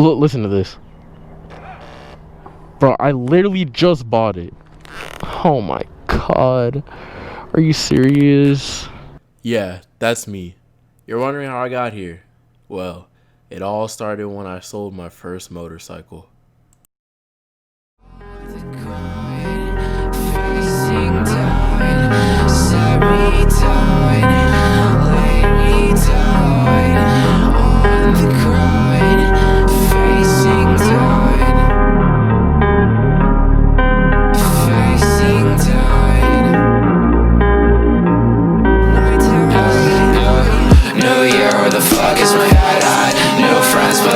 Listen to this. Bro, I literally just bought it. Oh my god. Are you serious? Yeah, that's me. You're wondering how I got here? Well, it all started when I sold my first motorcycle.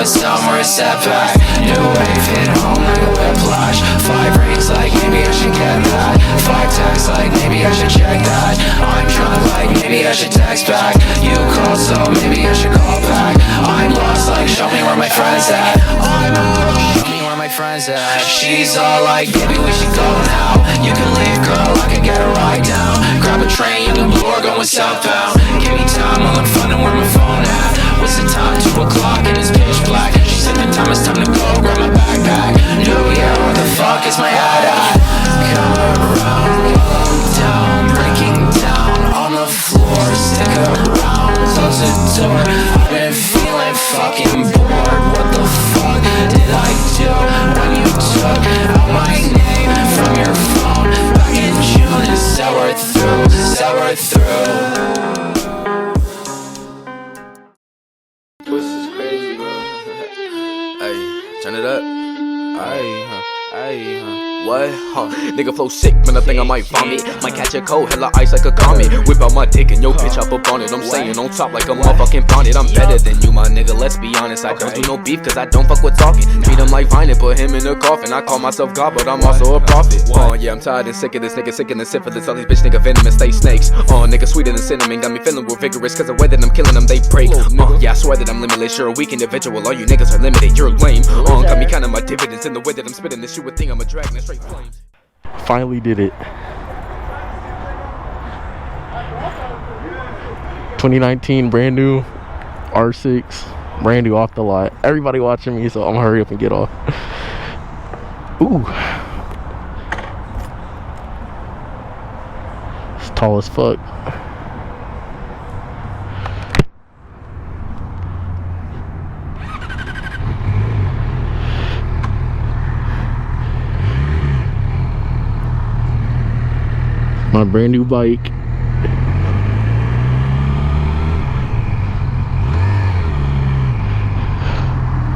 Somewhere setback, new wave hit home like a whiplash. 5 rings like maybe I should get that. 5 texts like maybe I should check that. I'm drunk like maybe I should text back. You call so maybe I should call back. I'm lost like show me where my friends at. I'm out, show me where my friends at. She's all like baby we should go now. You can leave girl, I can get a ride down. Grab a train, you can blue or going southbound. Give me time while I'm finding where my phone at. What's the time? 2 o'clock and it's pitch black. She said the time is time to go, grab my backpack. New year, where the fuck is my hat at? Come around, going down, breaking down on the floor. Stick around, close the door. I've been feeling fucking bored. What the fuck did I do when you took out my name from your phone back in June? And sour through. Turn it up. What? Nigga flow sick, man, I think I might vomit. Might catch a cold, hella ice like a comet. Whip out my dick and yo bitch up on it. I'm saying on top like a motherfucking pounded. I'm better than you, my nigga, let's be honest. I don't do no beef cause I don't fuck with talking. Treat him like Vine and put him in a coffin. I call myself God, but I'm also a prophet. Yeah, I'm tired and sick of this nigga, sick and sick for this. All these bitch nigga venomous, stay snakes. Nigga sweeter than cinnamon. Got me feeling more vigorous cause the way that I'm killing them, they break. Yeah, I swear that I'm limitless. You're a weak individual, all you niggas are limited. You're lame. Got me counting my dividends in the way that I'm spitting this. You would think I'm a dragon, straight flames. Finally did it. 2019 brand new R6, brand new off the lot. Everybody watching me, so I'm gonna hurry up and get off. Ooh, it's tall as fuck. My brand new bike.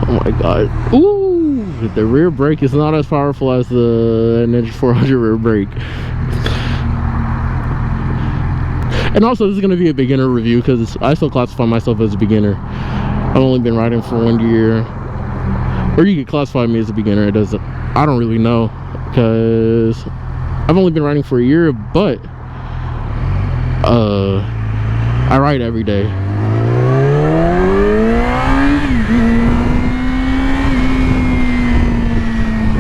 Oh my god. Ooh, the rear brake is not as powerful as the Ninja 400 rear brake. And also this is going to be a beginner review because I still classify myself as a beginner. I've only been riding for 1 year. Or you could classify me as a beginner. It doesn't, I don't really know because I've only been riding for a year, but I ride every day.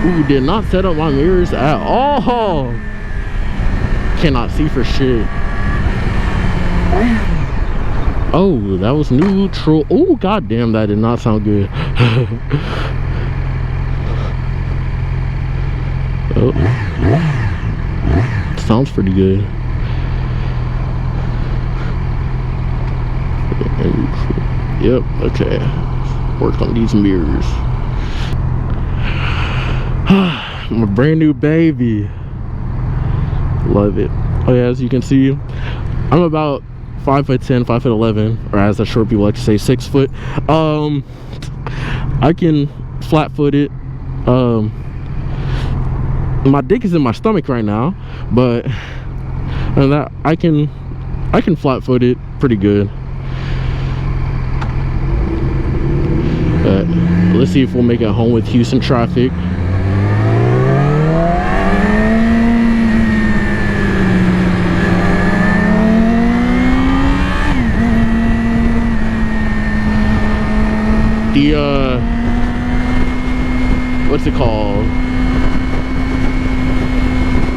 Ooh, did not set up my mirrors at all. Cannot see for shit. Oh, that was neutral. Oh, goddamn, that did not sound good. Oh. Sounds pretty good. Yep, okay. Work on these mirrors. My brand new baby. Love it. Oh yeah, as you can see, I'm about 5'10", 5'11", or as the short people like to say, 6 foot. I can flat foot it. My dick is in my stomach right now, but and that I can flat foot it pretty good. But let's see if we'll make it home with Houston traffic. The what's it called?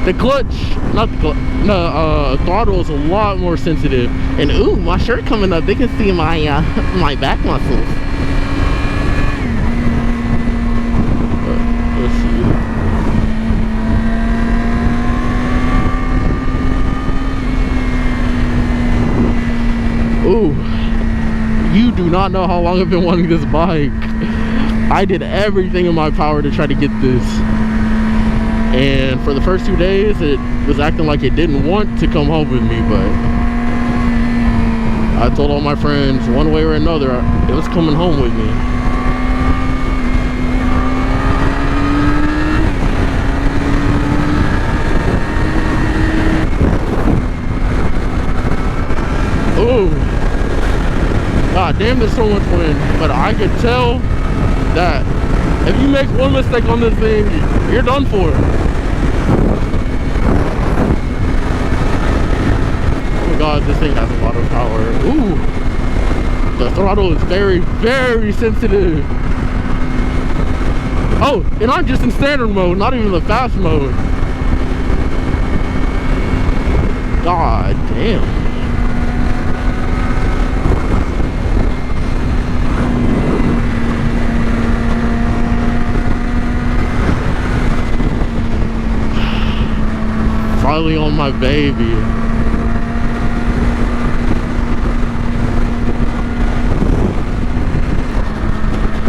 The clutch, not the clutch, no, throttle is a lot more sensitive. And ooh, my shirt coming up, they can see my my back muscles. not know how long I've been wanting this bike. I did everything in my power to try to get this. And for the first 2 days, it was acting like it didn't want to come home with me, but I told all my friends one way or another, it was coming home with me. Ooh. God damn, there's so much wind. But I could tell that if you make one mistake on this thing, you're done for. Oh my god, this thing has a lot of power. Ooh. The throttle is very, very sensitive. Oh, and I'm just in standard mode, not even the fast mode. God damn. Finally on my baby.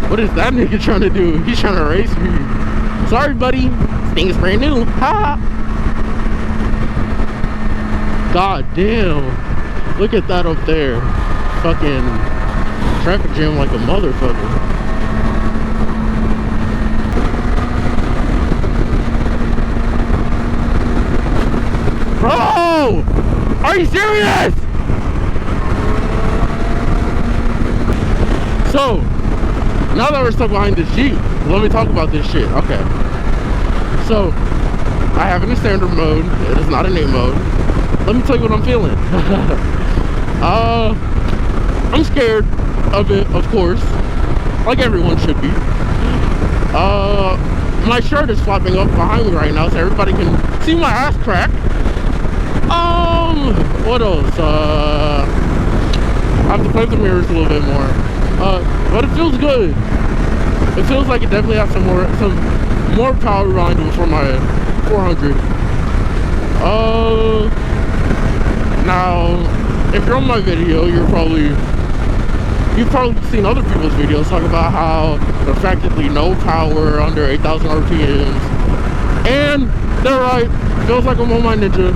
What is that nigga trying to do? He's trying to race me. Sorry, buddy. This thing is brand new. Ha! God damn. Look at that up there. Fucking traffic jam like a motherfucker. Bro! Are you serious? So, now that we're stuck behind this Jeep, let me talk about this shit. Okay. So, I have it in standard mode. It is not in 8 mode. Let me tell you what I'm feeling. I'm scared of it, of course. Like everyone should be. My shirt is flapping up behind me right now so everybody can see my ass crack. What else? I have to play with the mirrors a little bit more. But it feels good. It feels like it definitely has some more power behind it for my 400. Now, if you're on my video, you've probably seen other people's videos talk about how they're practically no power under 8,000 RPMs. And they're right. Feels like I'm on my Ninja.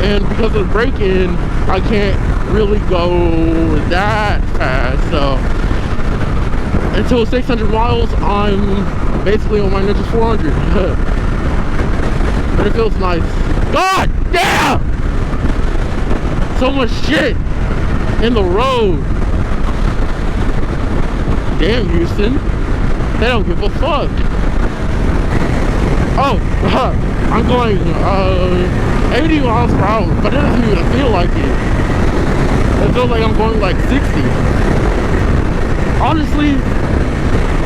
And because of the braking, I can't really go that fast. So until 600 miles, I'm basically on my Ninja 400. But it feels nice. God damn! So much shit in the road. Damn, Houston. They don't give a fuck. Oh, I'm going 80 miles per hour, but it doesn't even feel like it. It feels like I'm going like 60. Honestly,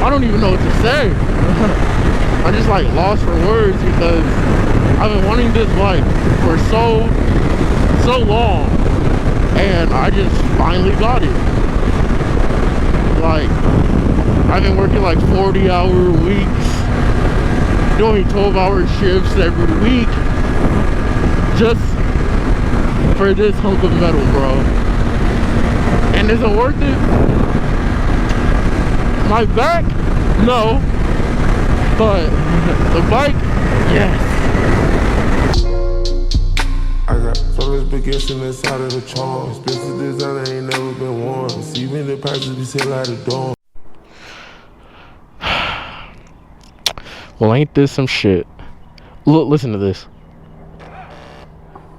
I don't even know what to say. I'm just like lost for words because I've been wanting this bike for so long, and I just finally got it. Like, I've been working like 40-hour weeks, doing 12-hour shifts every week just for this hunk of metal, bro. And is it worth it? My back? No. But the bike? Yes. I got fellas been guessing inside of the charm. Expensive designer ain't never been worn. Receiving the prices be sell out the door. Well, ain't this some shit? Look, listen to this.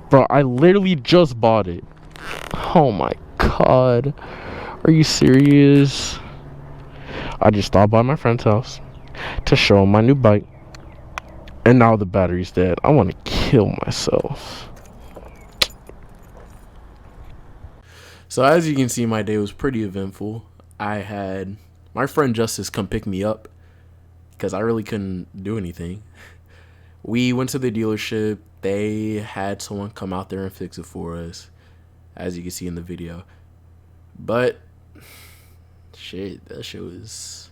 Bro, I literally just bought it. Oh my god. Are you serious? I just stopped by my friend's house to show him my new bike. And now the battery's dead. I want to kill myself. So as you can see, my day was pretty eventful. I had my friend Justice come pick me up because I really couldn't do anything. We went to the dealership. They had someone come out there and fix it for us, as you can see in the video. But shit, that shit was,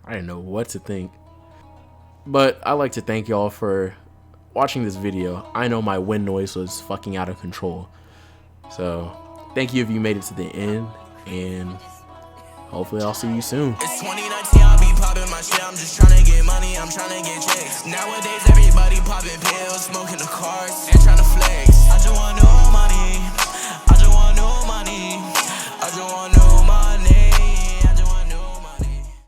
I didn't know what to think. But I'd like to thank y'all for watching this video. I know my wind noise was fucking out of control. So thank you if you made it to the end. and hopefully I'll see you soon. It's 2019, I'll be popping my shit. I'm just trying to get money, I'm trying to get checks. Nowadays, everybody popping pills, smoking the cars, and trying to flex.